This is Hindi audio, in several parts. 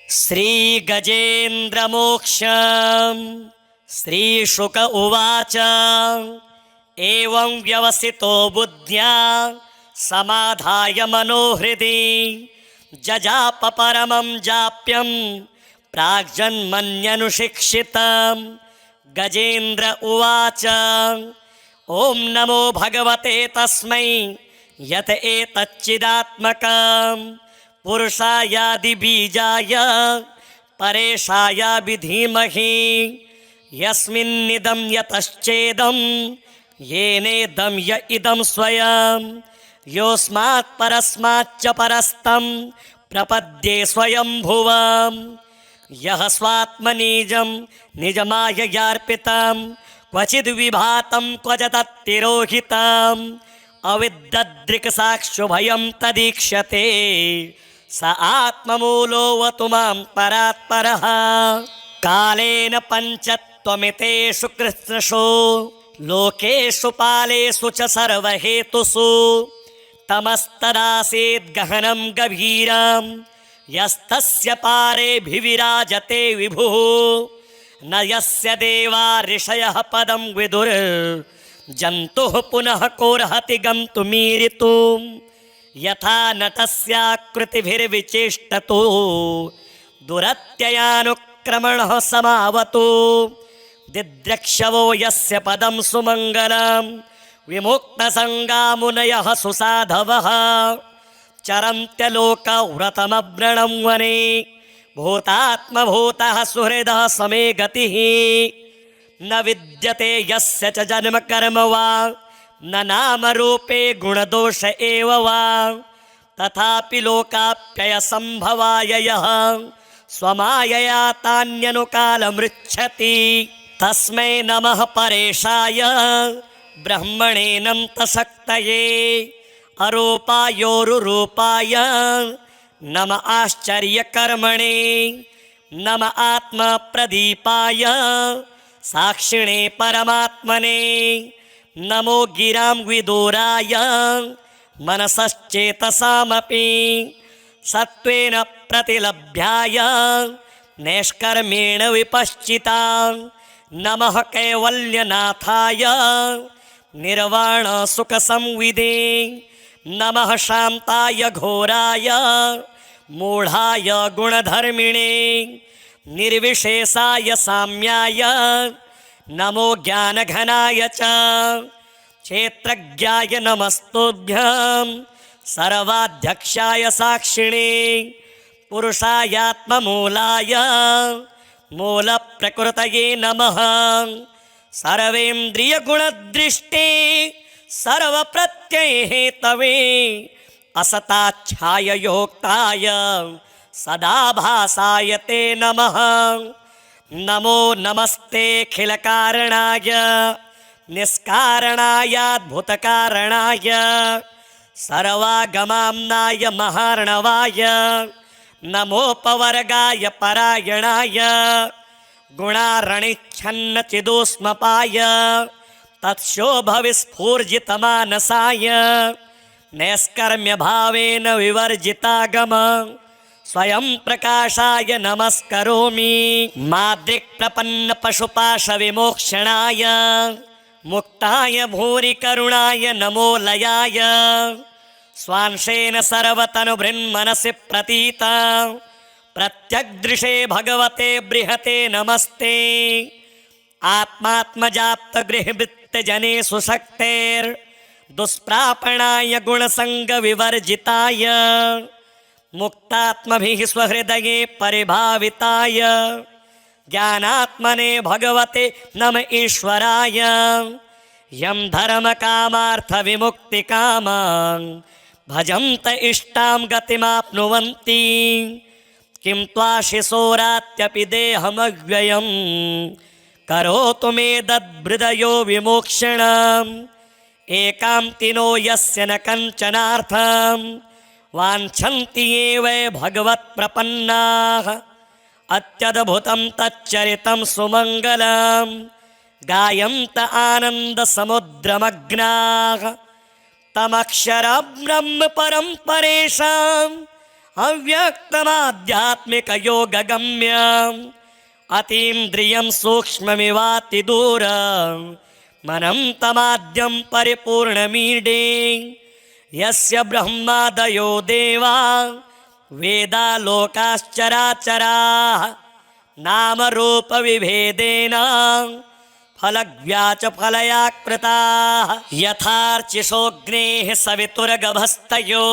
श्रीगजेन्द्रमोक्षं श्रीशुक उवाच। एवं व्यवसितो बुद्ध्या समाधाय मनोहृदि जजाप परमं जाप्यं प्राग्जन्मन्यनुशिक्षितं। गजेन्द्र उवाच। ओं नमो भगवते तस्मै यत एतच्चिदात्मकं पुरुषायादिबीजाय परेशाय विधीमहि। यस्मिन्निदं यतश्चेदं येनेदं य इदं स्वयं योऽस्मात् परस्माच्च परस्तं प्रपद्ये स्वयंभुवम्। यः स्वात्मनिजं निजमाययार्पितं क्वचिद्विभातं क्वचिदतिरोहितं अविद्ददृक्साक्षुभयं तदीक्ष्यते स आत्ममूलोऽवतु मां परात्परः। कालेन पञ्चत्वमितेषु कृत्स्नषु लोकेषु पालेषु च सर्वहेतुषु तमस्तदासीद् गहनं गभीरं यस्तस्य पारेऽभिविराजते विभुः। न यस्य देवा ऋषयः पदं विदुर्जन्तुः पुनः कोऽर्हति गन्तुमीरितुं। यथा नटस्याकृतिभिर्विचेष्टतो दुरत्ययानुक्रमणः समावतो। दिद्रक्षवो यस्य पदं सुमङ्गलं विमुक्तसङ्गा मुनयः सुसाधवः चरन्त्यलोकव्रतमव्रणं वने। भूतात्मभूतः सुहृदः समे गतिः न विद्यते यस्य च जन्म कर्म वा न नामरूपे गुणदोष एव वा। तथापि लोकाप्ययसम्भवाय यः स्वमायया तान्यनुकालमृच्छति तस्मै नमः परेशाय ब्रह्मणेऽनन्तशक्तये अरूपायोरुरूपाय नम आश्चर्यकर्मणे। नम आत्मप्रदीपाय साक्षिणे परमात्मने। नमो गिरां विदूराय मनसश्चेतसामपि सत्त्वेन प्रतिलभ्याय नैष्कर्मेण विपश्चिता। नमः कैवल्यनाथाय निर्वाणसुखसंविदे। नमः शान्ताय घोराय मूढाय गुणधर्मिणे। निर्विशेषाय साम्याय नमो ज्ञानघनाय च। क्षेत्रज्ञाय नमस्तुभ्यं सर्वाध्यक्षाय साक्षिणे। पुरुषायात्ममूलाय मूलप्रकृतये नमः। सर्वेन्द्रियगुणदृष्टे सर्वप्रत्ययहेतवे असताच्छाययोक्ताय सदाभासाय ते नमः। नमो नमस्तेऽखिलकारणाय निष्कारणायाद्भुतकारणाय सर्वागमाम्नाय महार्णवाय। नमोपवर्गाय परायणाय गुणारणिच्छन्नचिदोष्मपाय तत्शोभविस्फूर्जितमानसाय नैष्कर्म्यभावेन विवर्जितागम स्वयं प्रकाशाय नमस्करोमि। माद्रिक्प्रपन्नपशुपाशविमोक्षणाय मुक्ताय भूरिकरुणाय नमो लयाय। स्वांशेन सर्वतनुभृन्मनसि प्रतीता प्रत्यग्दृशे भगवते बृहते नमस्ते। आत्मात्मजाप्तगृहवृत्तजने सुशक्तेर्दुष्प्रापणाय गुणसङ्गविवर्जिताय मुक्तात्मभिः स्वहृदये परिभाविताय ज्ञानात्मने भगवते नम ईश्वराय। यं धर्मकामार्थविमुक्तिकामां भजन्त इष्टां गतिमाप्नुवन्ति। किं त्वाशिशोरात्यपि देहमव्ययं करोतु मे दद्हृदयो विमोक्षणम्। एकान्तिनो यस्य न कञ्चनार्थं वाञ्छन्ति ये वै भगवत्प्रपन्नाः। अत्यद्भुतं तच्चरितं सुमङ्गलं गायन्त आनन्दसमुद्रमग्नाः। तमक्षरं ब्रह्म परं परेषाम् अव्यक्तमाध्यात्मिकयोगगम्यम् अतीन्द्रियं सूक्ष्ममिवातिदूरं मनं तमाद्यं परिपूर्णमीडे यस्य ब्रह्मादयो देवा वेदालोकाश्चराचराः नामरूपविभेदेन फलग्व्याचफलयाकृताः यथार्चिषोऽग्नेः सवितुर्गभस्तयो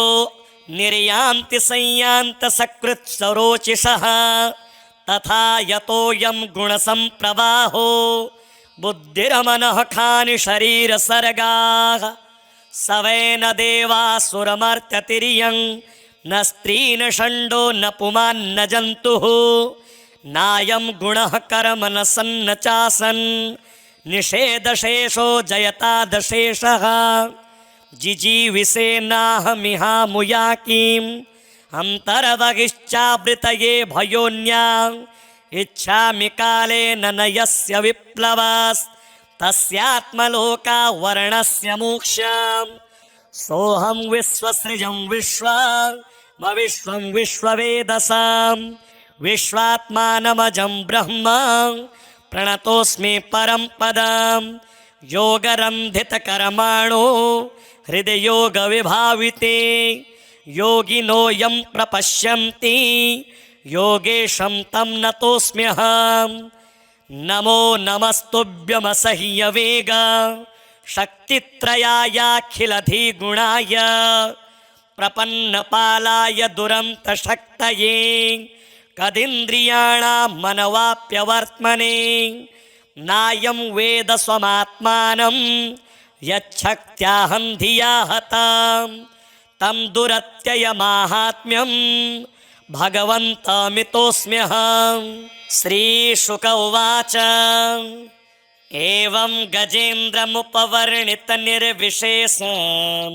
निर्यान्ति संयान्तसकृत्सरोचिषः तथा यतोऽयं गुणसम्प्रवाहो बुद्धिरमनः खानि शरीरसर्गाः स वै न देवासुरमर्त्यतिर्यं न स्त्री न षण्डो न पुमान्न जन्तुः नायं गुणः कर्म न सन्न चासन् निषेधशेषो जयतादशेषः जिजीविषेनाहमिहामुयाकीम् अन्तर्बहिश्चावृतये भयोन्या इच्छामि कालेन न यस्य विप्लवस्तस्यात्मलोका वर्णस्य मोक्षम् सोऽहं विश्वसृजं विश्वं विश्ववेदसां विश्वात्मानमजं ब्रह्म प्रणतोऽस्मि परं पदं योगरन्धितकर्माणो हृदयोगविभाविते योगिनो यं प्रपश्यन्ति योगेशं तं नतोऽस्म्यहम् नमो नमस्तुभ्यमसह्यवेग शक्तित्रयायाखिलधिगुणाय प्रपन्नपालाय दुरन्तशक्तये कदिन्द्रियाणां मनवाप्यवर्त्मने नायं वेद स्वमात्मानं यच्छक्त्याहं धिया हताम् तं दुरत्ययमाहात्म्यं भगवन्तमितोऽस्म्यहम् श्रीशुक उवाच एवं गजेन्द्रमुपवर्णितनिर्विशेषं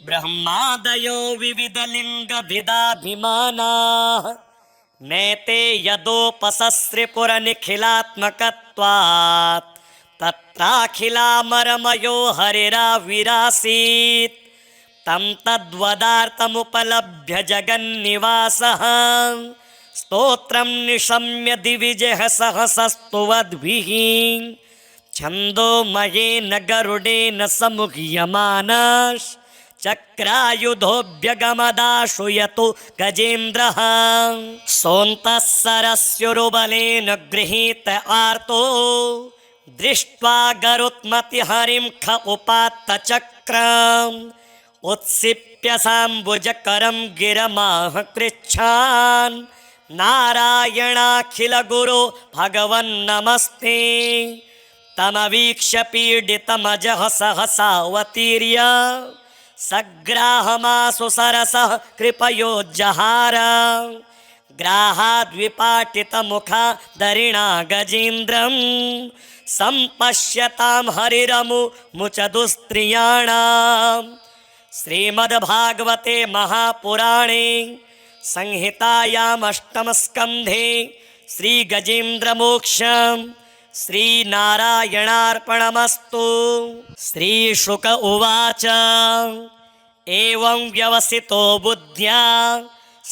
ब्रह्मादयो विविधलिङ्गभिदाभिमानाः नेते यदोपसस्रिपुरनिखिलात्मकत्वात् तत्राखिलामरमयो हरिराविरासीत् तं तद्वदार्थमुपलभ्य जगन्निवासः स्तोत्रं निशम्य दिविजः सहसस्तुवद्भिः छन्दोमयेन गरुडेन समुह्यमानः चक्रायुधोऽभ्यगमदाशु यतो गजेन्द्रः सोऽन्तः सरस्युरुबलेन गृहीत आर्तो दृष्ट्वा गरुत्मतिहरिं ख उपात्त चक्रम् उत्सिप्य साम्बुजकरं गिरमाह कृच्छान् नारायणाखिल गुरो भगवन्नमस्ते तमवीक्ष्य पीडितमजः सहसावतीर्य सग्राहमासु सरसः कृपयोज्जहार ग्राहाद्विपाटितमुखा दरिणा गजेन्द्रं सम्पश्यतां हरिरमुमुचदुस्त्रियाणाम् श्रीमद्भागवते महापुराणे संहितायामष्टमस्कन्धे श्रीगजेन्द्रमोक्षं श्रीनारायणार्पणमस्तु। श्रीशुक उवाच एवं व्यवसितो बुद्ध्या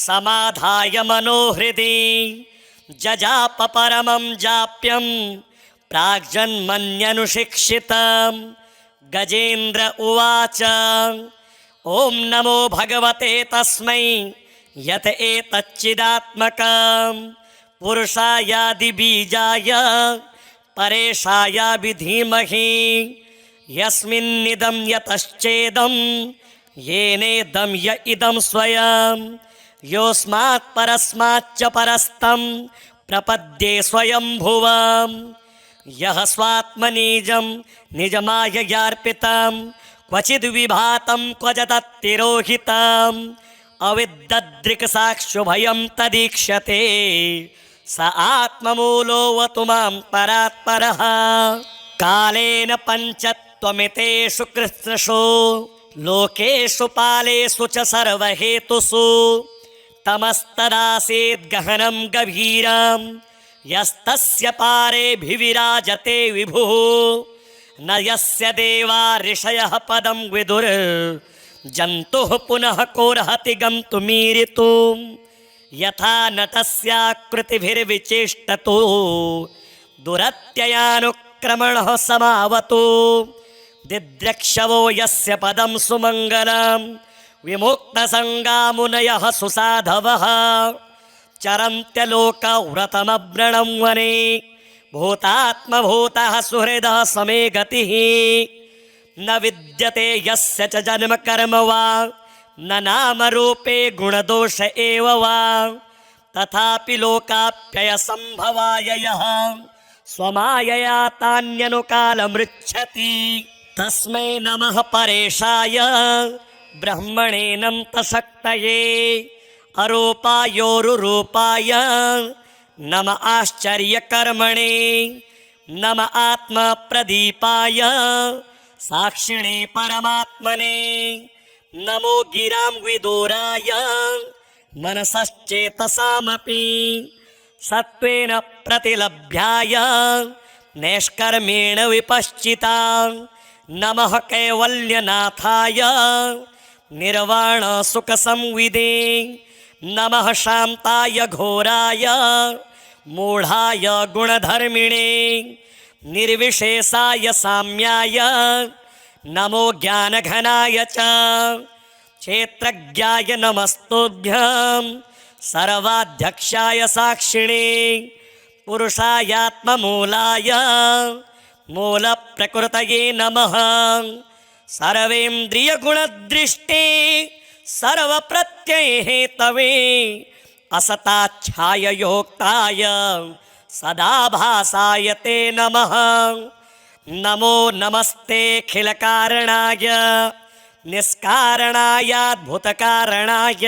समाधाय मनोहृदि जजाप परमं जाप्यं प्राग्जन्मन्यनुशिक्षितं गजेन्द्र उवाच ॐ नमो भगवते तस्मै यत एतच्चिदात्मकं पुरुषायादिबीजाय परेशाय विधीमहि यस्मिन्निदं यतश्चेदं येनेदं य इदं स्वयं योऽस्मात् परस्माच्च परस्तं प्रपद्ये स्वयंभुवम् यः स्वात्मनिजं निजमाययार्पितं क्वचिद्विभातं क्वचिदतिरोहितम् अविद्ददृक्साक्षुभयं तदीक्ष्यते स आत्ममूलोऽवतु मां परात्परः कालेन पञ्चत्वमितेषु कृत्स्नषु लोकेषु पालेषु च सर्वहेतुषु तमस्तदासीद्गहनं गभीरं यस्तस्य पारेऽभिविराजते विभुः न यस्य देवा ऋषयः पदं विदुर् जन्तुः पुनः कोऽर्हति गन्तुमीरितुं यथा नटस्याकृतिभिर्विचेष्टतो दुरत्ययानुक्रमणः समावतो दिद्रक्षवो यस्य पदं सुमङ्गलं विमुक्तसङ्गा मुनयः सुसाधवः चरन्त्यलोकव्रतमव्रणं वने भूतात्मभूतः सुहृदः समे गतिः न विद्यते यस्य च जन्म कर्म वा न नामरूपे गुणदोष एव वा तथापि लोकाप्ययसम्भवाय यः स्वमायया तान्यनुकालमृच्छति तस्मै नमः परेशाय ब्रह्मणेऽनन्तशक्तये अरूपायोरुरूपाय नम आश्चर्यकर्मणे नम आत्मप्रदीपाय साक्षिणे परमात्मने नमो गिरां विदूराय मनसश्चेतसामपि सत्त्वेन प्रतिलभ्याय नैष्कर्मेण विपश्चिता नमः कैवल्यनाथाय निर्वाणसुखसंविदे नमः शान्ताय घोराय मूढाय गुणधर्मिणे निर्विशेषाय साम्याय नमो ज्ञानघनाय च क्षेत्रज्ञाय नमस्तुभ्यं सर्वाध्यक्षाय साक्षिणे पुरुषायात्ममूलाय मूलप्रकृतये नमः सर्वेन्द्रियगुणदृष्टे सर्वप्रत्ययहेतवे असताच्छाय योक्ताय सदाभासाय ते नमः नमो नमस्तेऽखिलकारणाय निष्कारणायाद्भुतकारणाय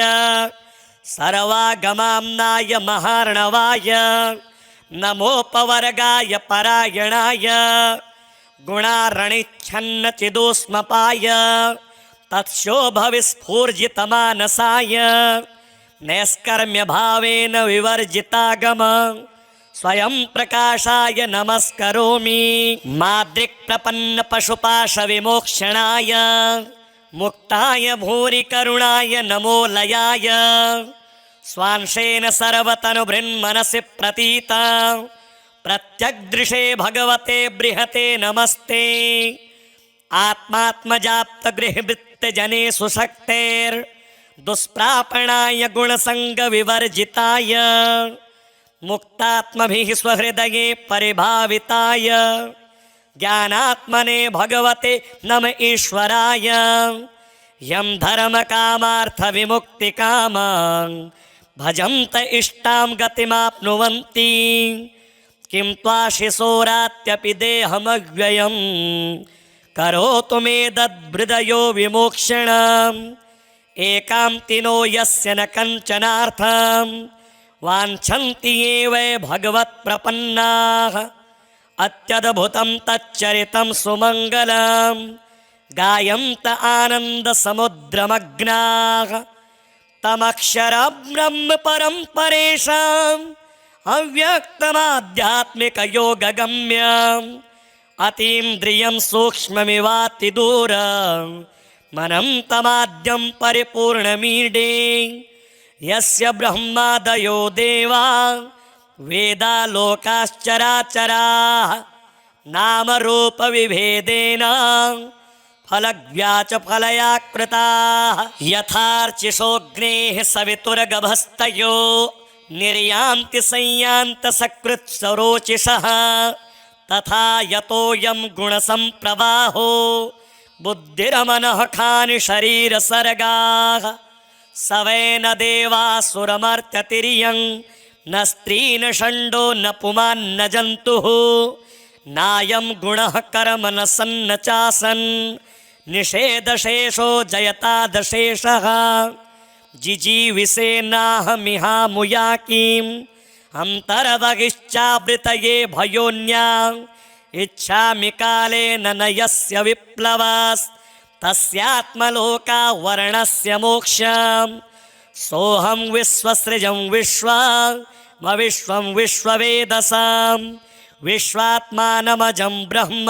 सर्वागमाम्नाय महार्णवाय नमोपवर्गाय परायणाय गुणारणिच्छन्नचिदोष्मपाय तत्शोभविस्फूर्जितमानसाय नैष्कर्म्यभावेन विवर्जितागम स्वयं प्रकाशाय नमस्करोमि माद्रिक्प्रपन्नपशुपाशविमोक्षणाय मुक्ताय भूरिकरुणाय नमो लयाय स्वांशेन सर्वतनुभृन्मनसि प्रतीता प्रत्यग्दृशे भगवते बृहते नमस्ते आत्मात्मजाप्तगृहवृत्तजने सुशक्तेर्दुष्प्रापणाय गुणसङ्गविवर्जिताय मुक्तात्मभिः स्वहृदये परिभाविताय ज्ञानात्मने भगवते नम ईश्वराय यं धर्मकामार्थविमुक्तिकामां भजन्त इष्टां गतिमाप्नुवन्ति किं त्वाशिशोरात्यपि देहमव्ययं करोतु मे दद्हृदयो विमोक्षणम् एकान्तिनो यस्य न कञ्चनार्थं वाञ्छन्ति ये वै भगवत्प्रपन्नाः अत्यद्भुतं तच्चरितं सुमङ्गलं गायन्त आनन्दसमुद्रमग्नाः तमक्षरं ब्रह्म परं परेषाम् अव्यक्तमाध्यात्मिकयोगगम्यम् अतीन्द्रियं सूक्ष्ममिवातिदूरं मनन्तमाद्यं परिपूर्णमीडे यस्य ब्रह्मादयो देवा वेदालोकाश्चराचराः नामरूपविभेदेन फलव्याचफलयाकृताः यथार्चिषोऽग्नेः सवितुर्गभस्तयो निर्यान्ति संयान्तसकृत्सरोचिषः तथा यतोऽयं गुणसम्प्रवाहो बुद्धिरमनः खानि शरीरसर्गाः स वै न देवासुरमर्त्यतिर्यं न स्त्री न षण्डो न पुमान्न जन्तुः नायं गुणः कर्म न सन्न चासन् निषेधशेषो जयतादशेषः जिजीविषेनाहमिहामुयाकीम् अन्तर्बहिश्चावृतये भयोन्या इच्छामि कालेन न यस्य विप्लवस्तस्यात्मलोकावर्णस्य मोक्षम् सोऽहं विश्वसृजं विश्वं विश्ववेदसां विश्वात्मानमजं ब्रह्म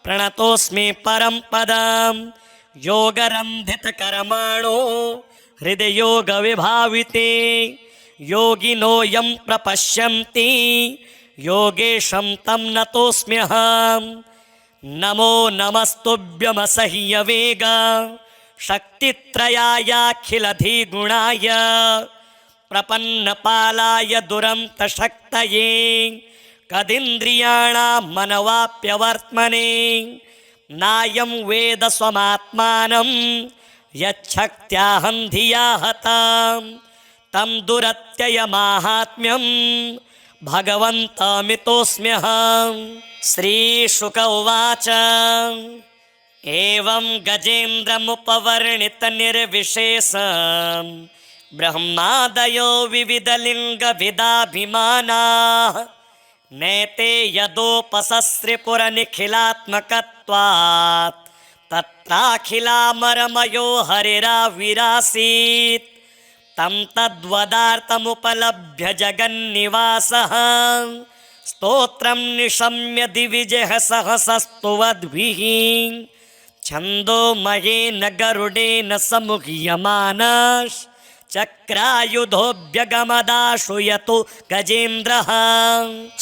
प्रणतोऽस्मि परं पदं योगरन्धितकर्माणो हृदयोगविभाविते योगिनो यं प्रपश्यन्ति योगेशं तं नतोऽस्म्यहम् नमो नमस्तुभ्यमसह्यवेग शक्तित्रयायाखिलधिगुणाय प्रपन्नपालाय दुरन्तशक्तये कदिन्द्रियाणां मनवाप्यवर्त्मने नायं वेद स्वमात्मानं यच्छक्त्याहं धिया हतां तं दुरत्ययमाहात्म्यं भगवन्तमितोऽस्म्यहम्। श्रीशुक उवाच एवं गजेन्द्रमुपवर्णितनिर्विशेषं ब्रह्मादयो विविधलिङ्गविदाभिमानाः नैते यदोपसस्रिपुरनिखिलात्मकत्वात् तत्राखिलामरमयो हरिराविरासीत् तं तद्वदार्थमुपलभ्य जगन्निवासः स्तोत्रं निशम्य दिविजः सहसस्तुवद्भिः छन्दोमयेन गरुडेन समुह्यमानः चक्रायुधोऽभ्यगमदाशु यतो गजेन्द्रः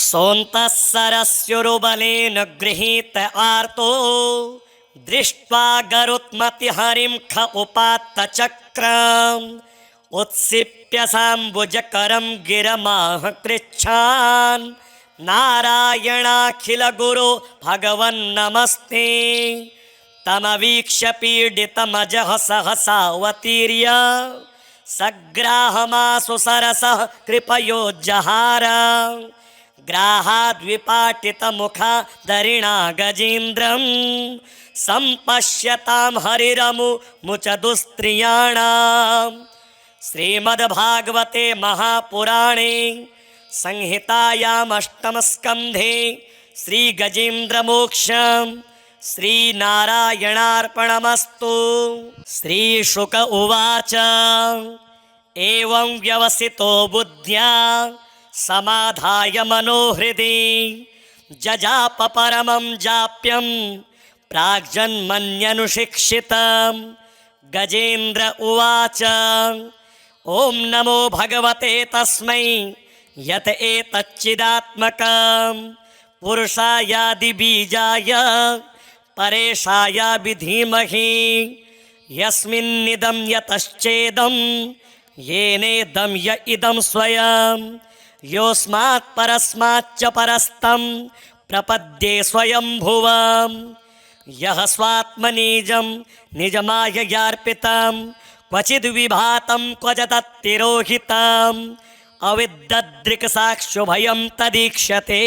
सोऽन्तः सरस्युरुबलेन गृहीत आर्तो दृष्ट्वा गरुत्मतिहरिं ख उपात्त चक्रम् उत्सिप्य साम्बुजकरं गिरमाह कृच्छान् नारायणाखिल गुरो भगवन्नमस्ते तमवीक्ष्य पीडितमजः सहसावतीर्य सग्राहमासु सरसः कृपयोज्जहार ग्राहाद्विपाटितमुखा दरिणा गजेन्द्रं सम्पश्यतां हरिरमुमुचदुस्त्रियाणाम्। श्रीमद्भागवते महापुराणे संहितायामष्टमस्कन्धे श्रीगजेन्द्रमोक्षं श्रीनारायणार्पणमस्तु। श्रीशुक उवाच एवं व्यवसितो बुद्ध्या समाधाय मनोहृदि जजाप परमं जाप्यं प्राग्जन्मन्यनुशिक्षितं। गजेन्द्र उवाच ॐ नमो भगवते तस्मै यत एतच्चिदात्मकं पुरुषायादिबीजाय परेशाय विधीमहि यस्मिन्निदं यतश्चेदं येनेदं य इदं स्वयं योऽस्मात् परस्माच्च परस्तं प्रपद्ये स्वयंभुवम् यः स्वात्मनिजं निजमाययार्पितं क्वचिद्विभातं क्वचिदतिरोहितम् अविद्ददृक्साक्षुभयं तदीक्ष्यते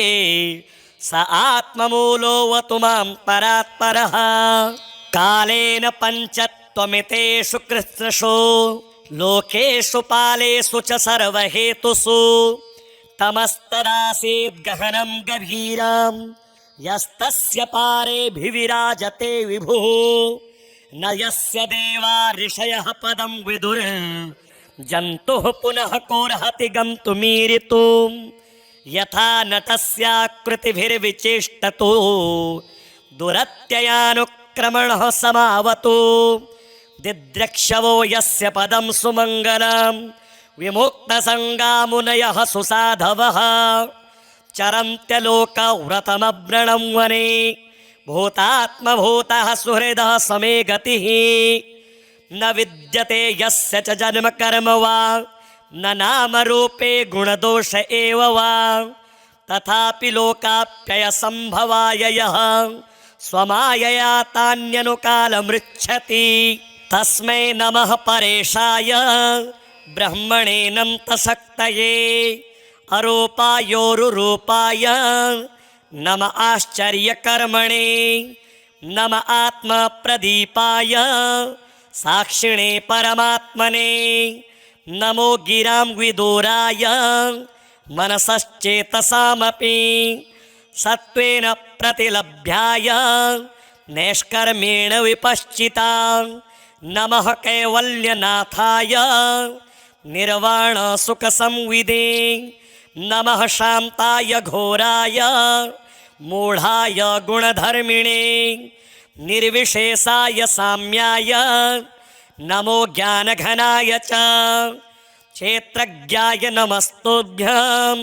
स आत्ममूलोऽवतु मां परात्परः। कालेन पञ्चत्वमितेषु कृत्स्नषु लोकेषु पालेषु च सर्वहेतुषु तमस्तदासीद् गहनं गभीरं यस्तस्य पारेऽभिविराजते विभुः न यस्य देवा ऋषयः पदं विदुर जन्तुः पुनः कोर्हति गन्तुमीरितुं यथा नटस्याकृतिभिर्विचेष्टतो दुरत्ययानुक्रमणः समावतो दिद्रक्षवो यस्य पदं सुमङ्गलं विमुक्तसङ्गा मुनयः सुसाधवः चरन्त्यलोकव्रतमव्रणं वने भूतात्मभूतः सुहृदः समे गतिः न विद्यते यस्य च जन्म कर्म वा न नामरूपे गुणदोष एव वा तथापि लोकाप्ययसम्भवाय यः स्वमायया तान्यनुकालमृच्छति तस्मै नमः परेशाय ब्रह्मणेऽनन्तशक्तये अरूपायोरुरूपाय नम आश्चर्यकर्मणे नम आत्मप्रदीपाय साक्षिणे परमात्मने नमो गिरां विदूराय मनसश्चेतसामपि सत्त्वेन प्रतिलभ्याय नैष्कर्मेण विपश्चिता नमः कैवल्यनाथाय निर्वाणसुखसंविदे नमः शान्ताय घोराय मूढाय गुणधर्मिणे निर्विशेषाय साम्याय नमो ज्ञानघनाय च क्षेत्रज्ञाय नमस्तुभ्यं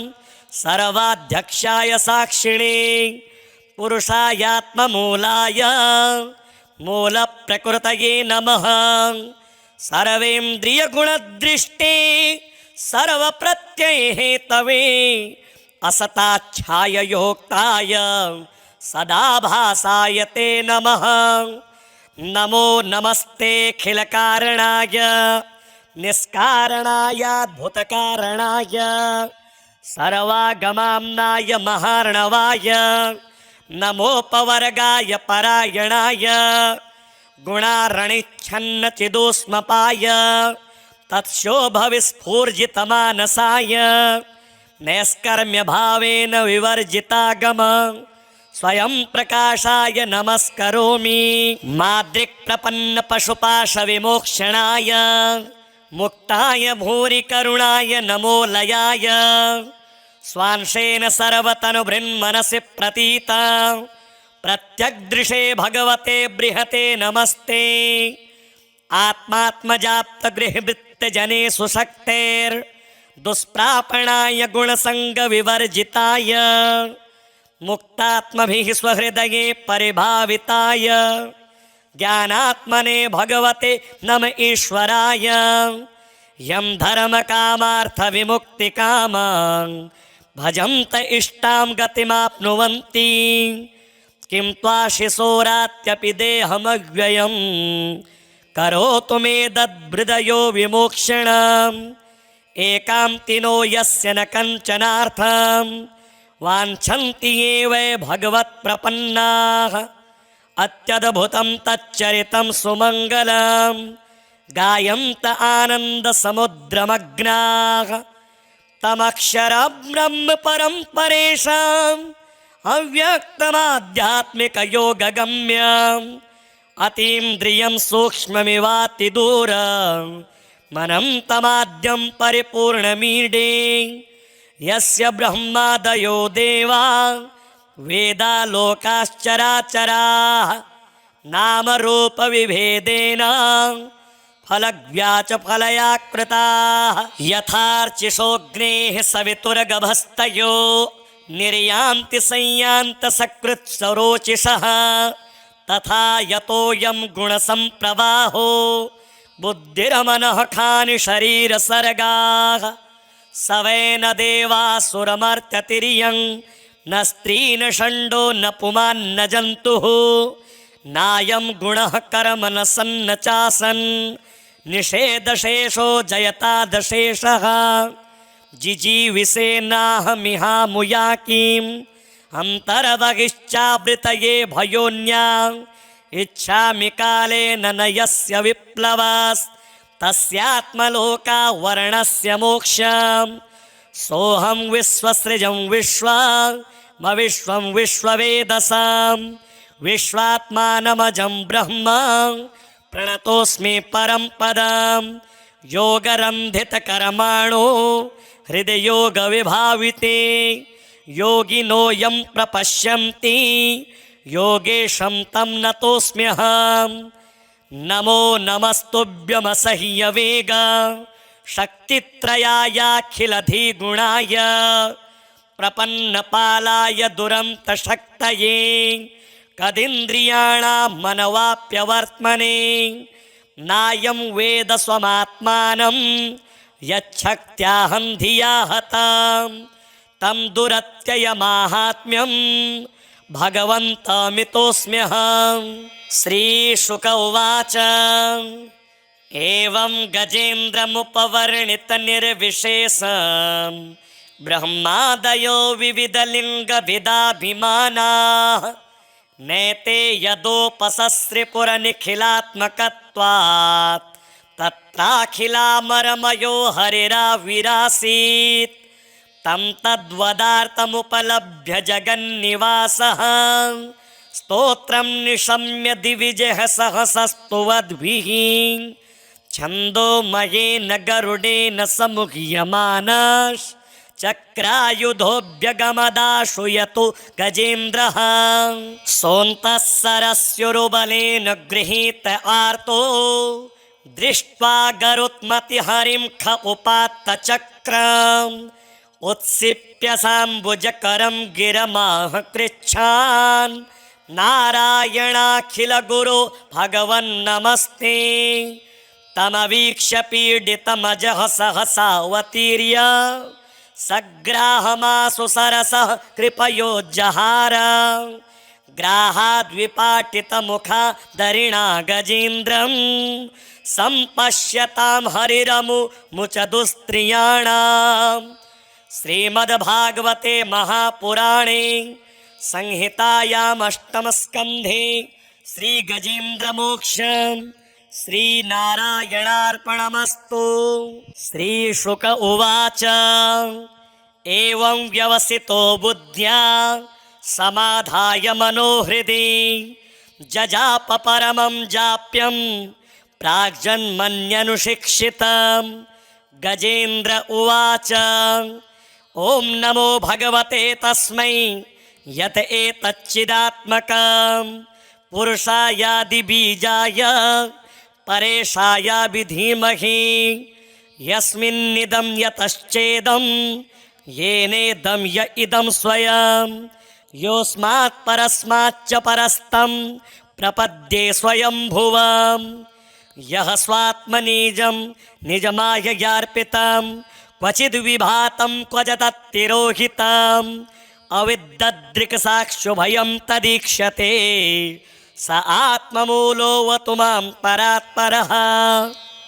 सर्वाध्यक्षाय साक्षिणे पुरुषायात्ममूलाय मूलप्रकृतये नमः सर्वेन्द्रियगुणदृष्टे सर्वप्रत्ययहेतवे असताच्छाययोक्ताय सदाभासाय ते नमः नमो नमस्तेऽखिलकारणाय निष्कारणायाद्भुतकारणाय सर्वागमाम्नाय महार्णवाय नमोपवर्गाय परायणाय गुणारणिच्छन्नचिदोष्मपाय तत्शोभविस्फूर्जितमानसाय नैष्कर्म्यभावेन विवर्जितागम स्वयं प्रकाशाय नमस्करोमि माद्रिक्प्रपन्नपशुपाशविमोक्षणाय मुक्ताय भूरिकरुणाय नमो लयाय स्वांशेन सर्वतनुभृन्मनसि प्रतीता प्रत्यग्दृशे भगवते बृहते नमस्ते आत्मात्मजाप्तगृहवृत्तजने सुशक्तेर्दुष्प्रापणाय गुणसङ्गविवर्जिताय मुक्तात्मभिः स्वहृदये परिभाविताय ज्ञानात्मने भगवते नम ईश्वराय यं धर्मकामार्थविमुक्तिकामां भजन्त इष्टां गतिमाप्नुवन्ति किं त्वाशिशोरात्यपि देहमव्ययं करोतु मे दद्हृदयो विमोक्षणम् एकान्तिनो यस्य न कञ्चनार्थं वाञ्छन्ति ये वै भगवत्प्रपन्नाः अत्यद्भुतं तच्चरितं सुमङ्गलं गायन्त आनन्दसमुद्रमग्नाः तमक्षरं ब्रह्म परं परेषाम् अव्यक्तमाध्यात्मिकयोगगम्यम् अतीन्द्रियं सूक्ष्ममिवातिदूरं मनं तमाद्यं परिपूर्णमीडे यस्य ब्रह्मादयो देवा वेदालोकाश्चराचराः नामरूपविभेदेन फलव्याचफलयाकृताः यथार्चिषोऽग्नेः सवितुर्गभस्तयो निर्यान्ति संयान्तसकृत्सरोचिषः तथा यतोऽयं गुणसम्प्रवाहो बुद्धिरमनः खानि शरीरसर्गाः स वै न देवासुरमर्त्यतिर्यं न स्त्री न षण्डो न पुमान्न जन्तुः नायं गुणः कर्म न सन्न चासन् निषेधशेषो जयतादशेषः जिजीविषेनाहमिहामुयाकीम् अन्तर्बहिश्चावृतये भयोन्या इच्छामि कालेन न यस्य विप्लवस्तस्यात्मलोकावर्णस्य मोक्षम् सोऽहं विश्वसृजं विश्वं विश्ववेदसां विश्वात्मानमजं ब्रह्म प्रणतोऽस्मि परं पदं योगरन्धितकर्माणो हृदयोगविभाविते योगिनो यं प्रपश्यन्ति योगेशं तं नतोऽस्म्यहं नमो नमस्तुभ्यमसह्यवेग शक्तित्रयायाखिलधिगुणाय प्रपन्नपालाय दुरन्तशक्तये कदिन्द्रियाणां मनवाप्यवर्त्मने नायं वेद स्वमात्मानं यच्छक्त्याहं धिया हतां तं दुरत्ययमाहात्म्यं भगवन्तमितोऽस्म्यहम् श्रीशुक उवाच एवं गजेन्द्रमुपवर्णितनिर्विशेषं ब्रह्मादयो विविधलिङ्गविदाभिमानाः नैते यदोपसस्रिपुरनिखिलात्मकत्वात् तत्राखिलामरमयो हरिराविरासीत् तं तद्वदार्थमुपलभ्य जगन्निवासः स्तोत्रं निशम्य दिविजः सहसस्तुवद्भिः छन्दोमयेन गरुडेन समुह्यमानः चक्रायुधोऽभ्यगमदाशु यतो गजेन्द्रः सोऽन्तः सरस्युरुबलेन गृहीत आर्तो दृष्ट्वा गरुत्मतिहरिं ख उपात्त चक्रम् उत्सिप्य साम्बुजकरं गिरमाह कृच्छान् नारायणाखिल गुरो भगवन्नमस्ते तमवीक्ष्य पीडितमजः सहसावतीर्य सग्राहमासु सरसः कृपयोज्जहार ग्राहाद्विपाटितमुखा दरिणा गजेन्द्रं सम्पश्यतां हरिरमुमुचदुस्त्रियाणाम् श्रीमद्भागवते महापुराणे संहितायामष्टमस्कन्धे श्रीगजेन्द्रमोक्षं श्रीनारायणार्पणमस्तु। श्रीशुक उवाच एवं व्यवसितो बुद्ध्या समाधाय मनोहृदि जजाप परमं जाप्यं प्राग्जन्मन्यनुशिक्षितं गजेन्द्र उवाच ॐ नमो भगवते तस्मै यत एतच्चिदात्मकं पुरुषायादिबीजाय परेशाय विधीमहि यस्मिन्निदं यतश्चेदं येनेदं य इदं स्वयं योऽस्मात् परस्माच्च परस्तं प्रपद्ये स्वयंभुवम् यः स्वात्मनिजं निजमाययार्पितं क्वचिद्विभातं क्वचिदतिरोहितं अविद्ददृक्साक्षुभयं तदीक्ष्यते स आत्ममूलोऽवतु मां परात्परः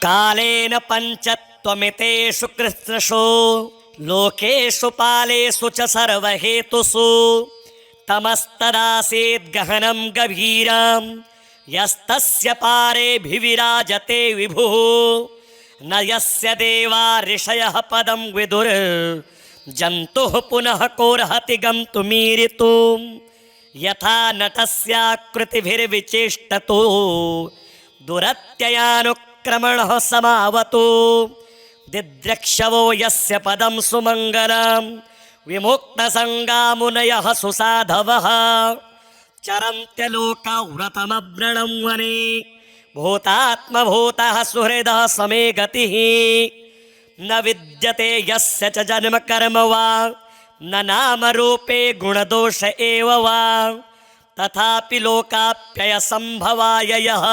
कालेन पञ्चत्वमितेषु कृत्स्नषु लोकेषु पालेषु च सर्वहेतुषु तमस्तदासीद् गहनं गभीरं यस्तस्य पारेऽभिविराजते विभुः न यस्य देवा ऋषयः पदं विदुर् जन्तुः पुनः कोर्हति गन्तुमीरितुं यथा नटस्याकृतिभिर्विचेष्टतो दुरत्ययानुक्रमणः समावतो दिद्रक्षवो यस्य पदं सुमङ्गलं विमुक्तसङ्गा मुनयः सुसाधवः चरन्त्यलोकव्रतमव्रणं वने भूतात्मभूतः सुहृदः समे गतिः न विद्यते यस्य च जन्म कर्म वा न नामरूपे गुणदोष एव वा तथापि लोकाप्ययसम्भवाय यः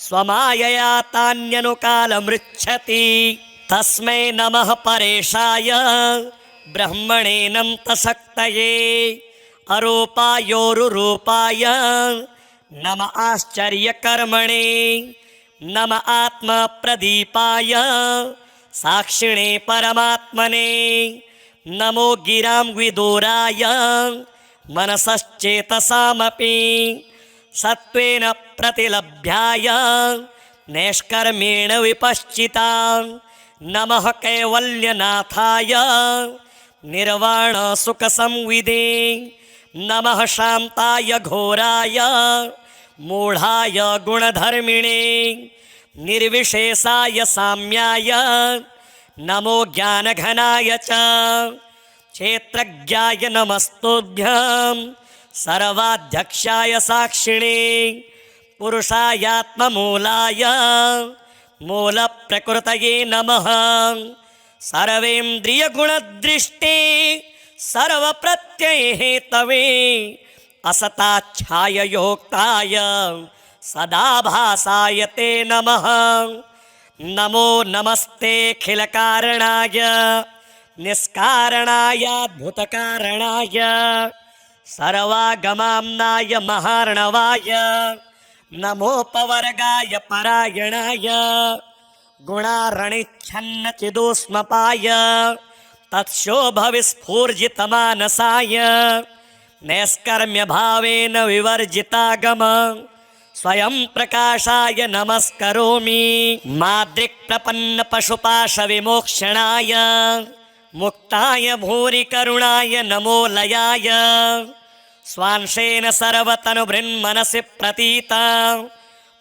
स्वमायया तान्यनुकालमृच्छति तस्मै नमः परेशाय ब्रह्मणेऽनन्तशक्तये अरूपायोरुरूपाय नम आश्चर्यकर्मणे नम आत्मप्रदीपाय साक्षिणे परमात्मने नमो गिरां विदूराय मनसश्चेतसामपि सत्त्वेन प्रतिलभ्याय नैष्कर्मेण विपश्चिता नमः कैवल्यनाथाय निर्वाणसुखसंविदे नमः शान्ताय घोराय मूढाय गुणधर्मिणे निर्विशेषाय साम्याय नमो ज्ञानघनाय च क्षेत्रज्ञाय नमस्तुभ्यं सर्वाध्यक्षाय साक्षिणे पुरुषायात्ममूलाय मूलप्रकृतये नमः सर्वेन्द्रियगुणदृष्टे सर्वप्रत्ययहेतवे असताच्छाययोक्ताय सदा भासाय ते नमः नमो नमस्तेऽखिलकारणाय निष्कारणायाद्भुतकारणाय सर्वागमाम्नाय महार्णवाय नमोपवर्गाय परायणाय गुणारणिच्छन्नचिदोष्मपाय तत्शोभविस्फूर्जितमानसाय नैष्कर्म्यभावेन विवर्जितागम स्वयं प्रकाशाय नमस्करोमि माद्रिक्प्रपन्नपशुपाशविमोक्षणाय मुक्ताय भूरि करुणाय नमो लयाय स्वांशेन सर्वतनुभृन्मनसि प्रतीता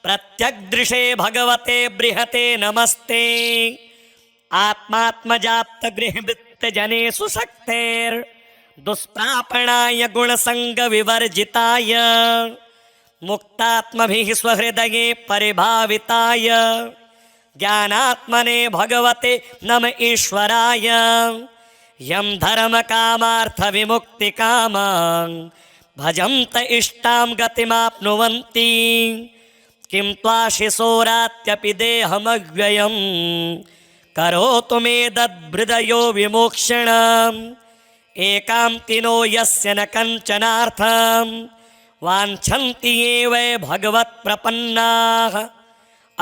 प्रत्यग्दृशे भगवते बृहते नमस्ते आत्मात्मजाप्तगृहवित्त जनेषु शक्तेर्दुष्प्रापणाय गुणसङ्गविवर्जिताय मुक्तात्मभिः स्वहृदये परिभाविताय ज्ञानात्मने भगवते नम ईश्वराय यं धर्मकामार्थविमुक्तिकामां भजन्त इष्टां गतिमाप्नुवन्ति किं त्वाशिशोरात्यपि देहमव्ययं करोतु मे दद्हृदयो विमोक्षणम् एकान्तिनो यस्य न कञ्चनार्थं वाञ्छन्ति ये वै भगवत्प्रपन्नाः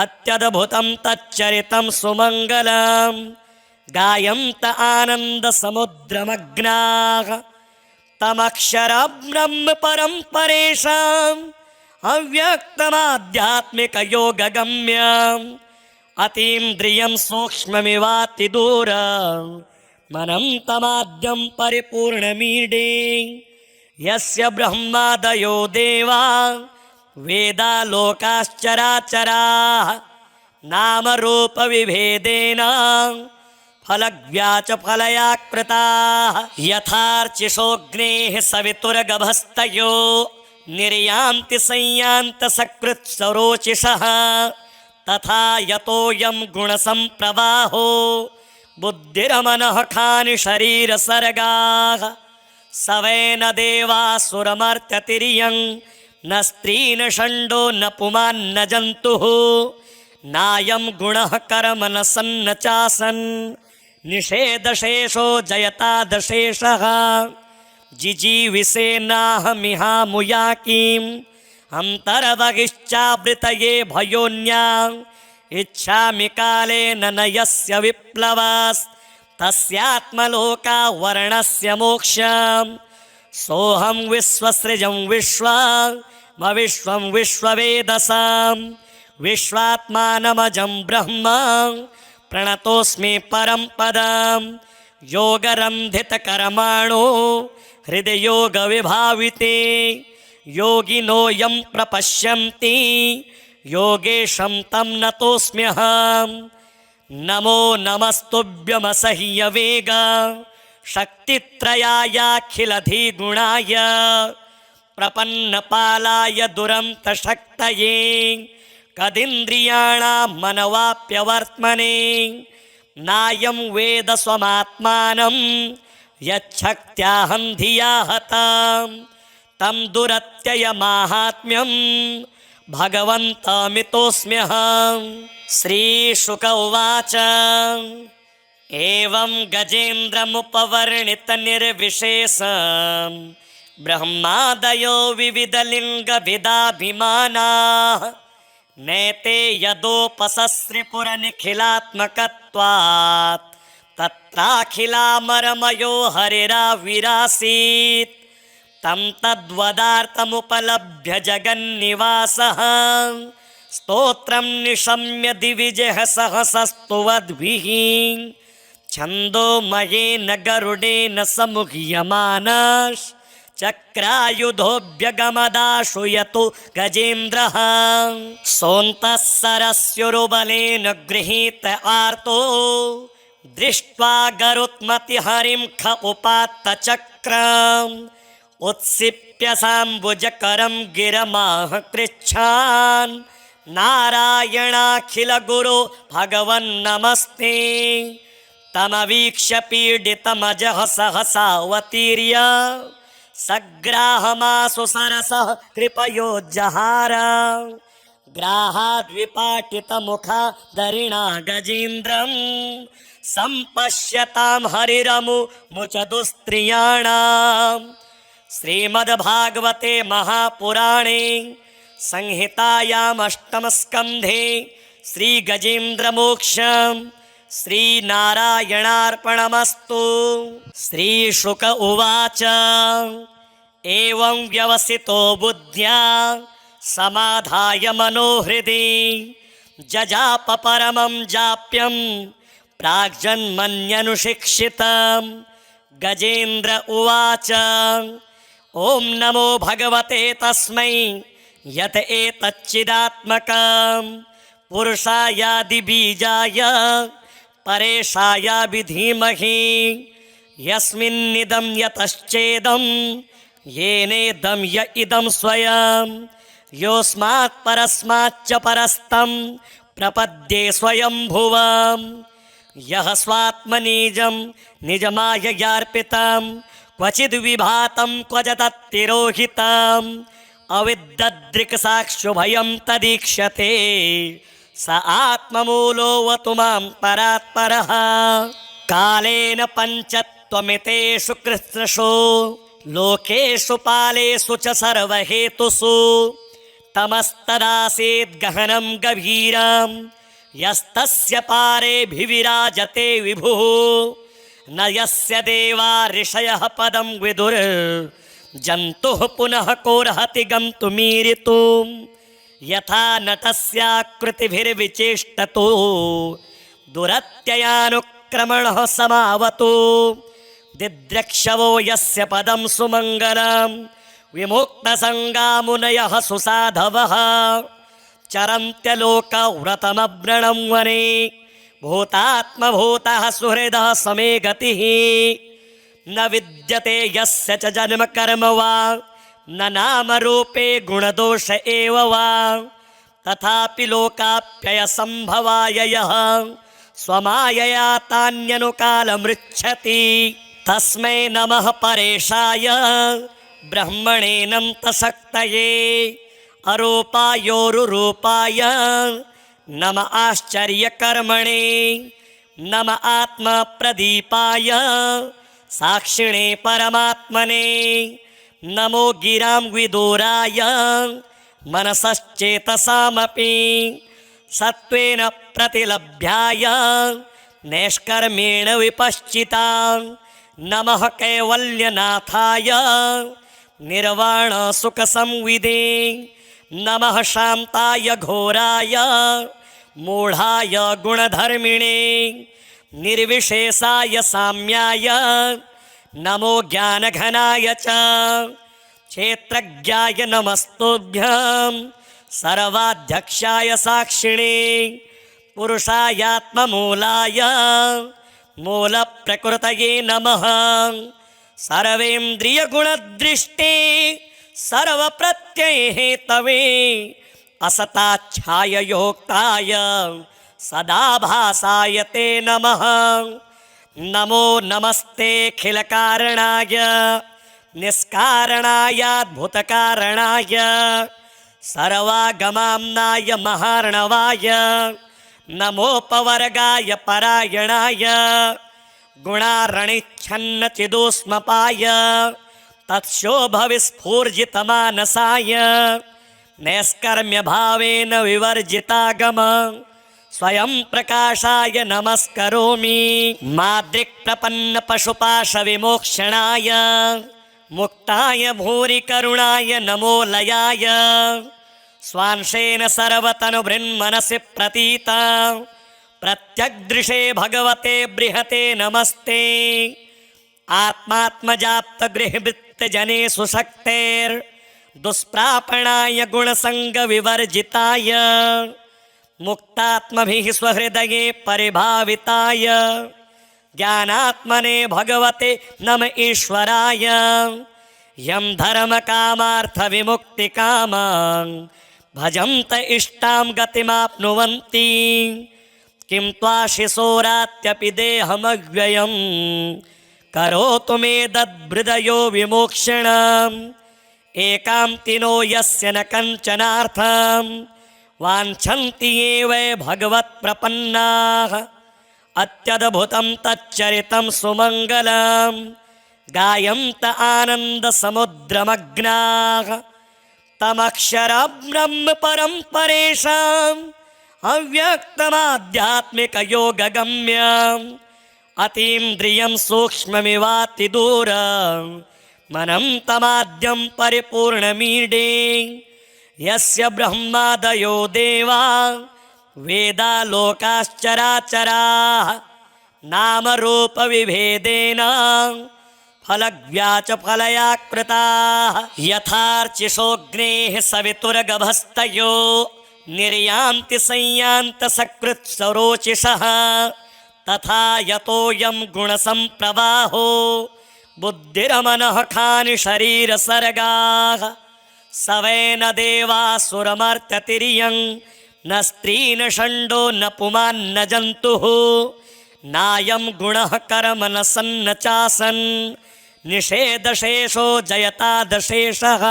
अत्यद्भुतं तच्चरितं सुमङ्गलं गायन्त आनन्दसमुद्रमग्नाः तमक्षरं ब्रह्म परं परेषाम् अव्यक्तमाध्यात्मिकयोगगम्यम् अतीन्द्रियं सूक्ष्ममिवातिदूरं मनन्तमाद्यं परिपूर्णमीडे यस्य ब्रह्मादयो देवा वेदालोकाश्चराचराः नामरूपविभेदेन फलव्याचफलयाकृताः यथार्चिषोऽग्नेः सवितुर्गभस्तयो निर्यान्ति संयान्तसकृत्सरोचिषः तथा यतोऽयं गुणसम्प्रवाहो बुद्धिरमनः खानि शरीरसर्गाः स वै न देवासुरमर्त्यतिर्यं न स्त्री न षण्डो न पुमान्न जन्तुः नायं गुणः कर्म न सन्न चासन् निषेधशेषो जयतादशेषः जिजीविषेनाहमिहामुयाकीम् अन्तर्बहिश्चावृतये भयोन्याम् इच्छामि कालेन न यस्य विप्लवस्तस्यात्मलोकावर्णस्य मोक्षम् सोऽहं विश्वसृजं विश्वं विश्ववेदसां विश्वात्मानमजं ब्रह्म प्रणतोऽस्मि परं पदं योगरन्धितकर्माणो हृदयोगविभाविते योगिनो यं प्रपश्यन्ति योगेशं तं नतोऽस्म्यहं नमो नमस्तुभ्यमसह्यवेग शक्तित्रयायाखिलधिगुणाय प्रपन्नपालाय दुरन्तशक्तये कदिन्द्रियाणां मनवाप्यवर्त्मने नायं वेद स्वमात्मानं यच्छक्त्याहं धिया हतां तं दुरत्ययमाहात्म्यं भगवन्तमितोऽस्म्यहम् श्रीशुक उवाच एवं गजेन्द्रमुपवर्णितनिर्विशेषं ब्रह्मादयो विविधलिङ्गविदाभिमानाः नैते यदोपसस्रिपुरनिखिलात्मकत्वात् तत्राखिलामरमयो हरिराविरासीत् तं तद्वदार्थमुपलभ्य जगन्निवासः स्तोत्रं निशम्य दिविजः सहसस्तुवद्भिः छन्दोमयेन गरुडेन समुह्यमानः चक्रायुधोऽभ्यगमदाशु यतो गजेन्द्रः सोऽन्तः सरस्युरुबलेन गृहीत आर्तो दृष्ट्वा गरुत्मतिहरिं ख उपात्त चक्रम् उत्सिप्य साम्बुजकरं गिरमाह कृच्छान् नारायणाखिल गुरो भगवन्नमस्ते तमवीक्ष्य पीडितमजः सहसावतीर्य सग्राहमासु सरसः कृपयोज्जहार ग्राहाद्विपाटितमुखा दरिणा गजेन्द्रं सम्पश्यतां हरिरमुमुचदुस्त्रियाणाम् श्रीमद्भागवते महापुराणे संहितायामष्टमस्कन्धे श्रीगजेन्द्रमोक्षं श्रीनारायणार्पणमस्तु। श्रीशुक उवाच एवं व्यवसितो बुद्ध्या समाधाय मनोहृदि जजाप परमं जाप्यं प्राग्जन्मन्यनुशिक्षितं गजेन्द्र उवाच ॐ नमो भगवते तस्मै यत एतच्चिदात्मकं पुरुषायादिबीजाय परेशाय विधीमहि यस्मिन्निदं यतश्चेदं येनेदं य इदं स्वयं योऽस्मात् परस्माच्च परस्तं प्रपद्ये स्वयंभुवम् यः स्वात्मनिजं निजमाययार्पितं क्वचिद् विभातं क्व च तत्तिरोहितम् अविद्ददृक्साक्षुभयं तदीक्ष्यते स आत्ममूलोऽवतु मां परात्परः कालेन पञ्चत्वमितेषु कृत्स्नषु लोकेषु पालेषु च सर्वहेतुषु तमस्तदासीद् गहनं गभीरं यस्तस्य पारेऽभिविराजते विभुः न यस्य देवा ऋषयः पदं विदुर् जन्तुः पुनः कोर्हति गन्तुमीरितुं यथा नटस्याकृतिभिर्विचेष्टतो दुरत्ययानुक्रमणः समावतो दिद्रक्षवो यस्य पदं सुमङ्गलं विमुक्तसङ्गा मुनयः सुसाधवः चरन्त्यलोकव्रतमव्रणं वने भूतात्मभूतः सुहृदः समे गतिः न विद्यते यस्य च जन्म कर्म वा न नामरूपे गुणदोष एव वा तथापि लोकाप्ययसम्भवाय यः स्वमायया तान्यनुकालमृच्छति तस्मै नमः परेशाय ब्रह्मणेऽनन्तशक्तये अरूपायोरुरूपाय नम आश्चर्यकर्मणे नम आत्मप्रदीपाय साक्षिणे परमात्मने नमो गिरां विदूराय मनसश्चेतसामपि सत्त्वेन प्रतिलभ्याय नैष्कर्मेण विपश्चिता नमः कैवल्यनाथाय निर्वाणसुखसंविदे नमः शान्ताय घोराय मूढाय गुणधर्मिणे निर्विशेषाय साम्याय नमो ज्ञानघनाय च क्षेत्रज्ञाय नमस्तुभ्यं सर्वाध्यक्षाय साक्षिणे पुरुषायात्ममूलाय मूलप्रकृतये नमः सर्वेन्द्रियगुणदृष्टे सर्वप्रत्ययहेतवे असताच्छाययोक्ताय सदाभासाय ते नमः नमो नमस्तेऽखिलकारणाय निष्कारणायाद्भुतकारणाय सर्वागमाम्नाय महार्णवाय नमोपवर्गाय परायणाय गुणारणिच्छन्नचिदोष्मपाय तत्शोभविस्फूर्जितमानसाय नैष्कर्म्यभावेन विवर्जितागम स्वयं प्रकाशाय नमस्करोमि माद्रिक्प्रपन्नपशुपाशविमोक्षणाय मुक्ताय भूरिकरुणाय नमो लयाय स्वांशेन सर्वतनुभृन्मनसि प्रतीता प्रत्यग्दृशे भगवते बृहते नमस्ते आत्मात्मजाप्तगृहवृत्तजनेषु शक्तेर्दुष्प्रापणाय गुणसङ्गविवर्जिताय मुक्तात्मभिः स्वहृदये परिभाविताय ज्ञानात्मने भगवते नम ईश्वराय यं धर्मकामार्थविमुक्तिकामां भजन्त इष्टां गतिमाप्नुवन्ति किं त्वाशिशोरात्यपि देहमव्ययं करोतु मे दद्हृदयो विमोक्षणम् एकान्तिनो यस्य न कञ्चनार्थम् वाञ्छन्ति ये वै भगवत्प्रपन्नाः अत्यद्भुतं तच्चरितं सुमङ्गलं गायन्त आनन्दसमुद्रमग्नाः तमक्षरं ब्रह्म परं परेषाम् अव्यक्तमाध्यात्मिकयोगगम्यम् अतीन्द्रियं सूक्ष्ममिवातिदूरं मनं तमाद्यं परिपूर्णमीडे यस्य ब्रह्मादयो देवा वेदालोकाश्चराचराः नामरूपविभेदेन फलव्याचफलयाकृताः यथार्चिषोऽग्नेः सवितुर्गभस्तयो निर्यान्ति संयान्तसकृत्सरोचिषः तथा यतोऽयं गुणसम्प्रवाहो बुद्धिरमनः खानि शरीरसर्गाः सवेन देवासुरमर्त्यतिर्यं न स्त्री न षण्डो न पुमान् न जन्तुः नायं गुणः कर्म न सन्न चासन् निषेधशेषो जयतादशेषः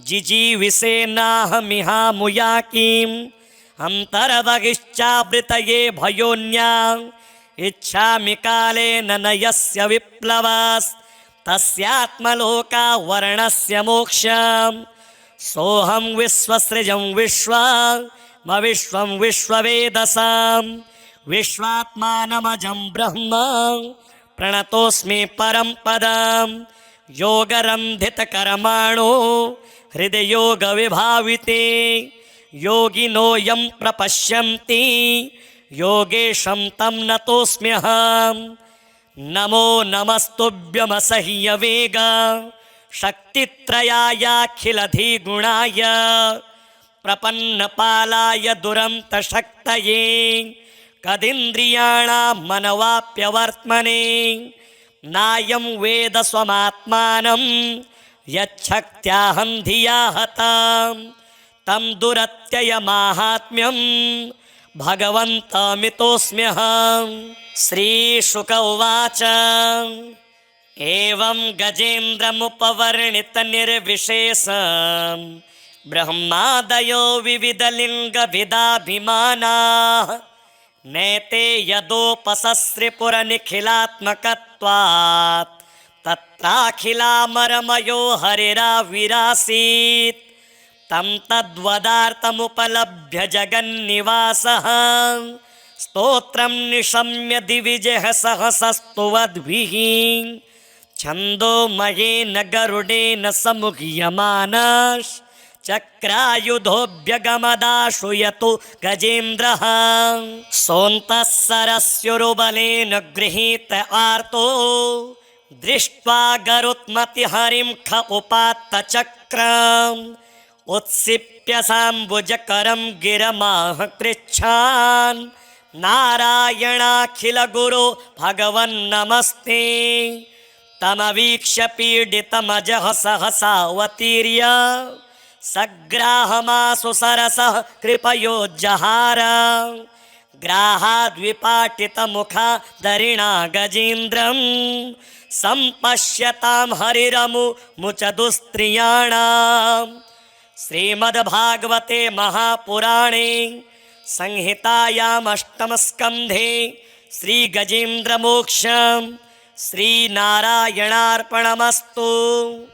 जिजीविषेनाहमिहामुयाकीम् अन्तर्बहिश्चावृतये भयोन्याम् इच्छामि कालेन न यस्य विप्लवस्तस्यात्मलोकावर्णस्य मोक्षम् सोऽहं विश्वसृजं विश्वं विश्ववेदसां विश्वात्मानमजं ब्रह्म प्रणतोऽस्मि परं पदं योगरन्धितकर्माणो हृदयोगविभाविते योगिनो यं प्रपश्यन्ति योगेशं तं नतोऽस्म्यहं नमो नमस्तुभ्यमसह्यवेग शक्तित्रयायाखिलधिगुणाय प्रपन्नपालाय दुरन्तशक्तये कदिन्द्रियाणां मनवाप्यवर्त्मने नायं वेद स्वमात्मानं यच्छक्त्याहं धिया हतां तं दुरत्ययमाहात्म्यं भगवन्तमितोऽस्म्यहं। श्रीशुक उवाच एवं गजेन्द्रमुपवर्णितनिर्विशेषं ब्रह्मादयो विविधलिङ्गविदाभिमानाः नैते यदोपसस्रिपुरनिखिलात्मकत्वात् तत्राखिलामरमयो हरिराविरासीत् तं तद्वदार्थमुपलभ्य जगन्निवासः स्तोत्रं निशम्य दिविजः सहसस्तुवद्भिः छन्दोमयेन गरुडेन समुह्यमानः चक्रायुधोऽभ्यगमदाशु यतो गजेन्द्रः सोऽन्तः सरस्युरुबलेन गृहीत आर्तो दृष्ट्वा गरुत्मतिहरिं ख उपात्त चक्रम् उत्सिप्य साम्बुजकरं गिरमाह कृच्छान् नारायणाखिल गुरो भगवन्नमस्ते तमवीक्ष्य पीडितमजः सहसावतीर्य सग्राहमासु सरसः कृपयोज्जहार ग्राहाद्विपाटितमुखा दरिणा गजेन्द्रं सम्पश्यतां हरिरमुमुचदुस्त्रियाणाम् श्रीमद्भागवते महापुराणे संहितायामष्टमस्कन्धे श्रीगजेन्द्रमोक्षं श्रीनारायणार्पणमस्तु।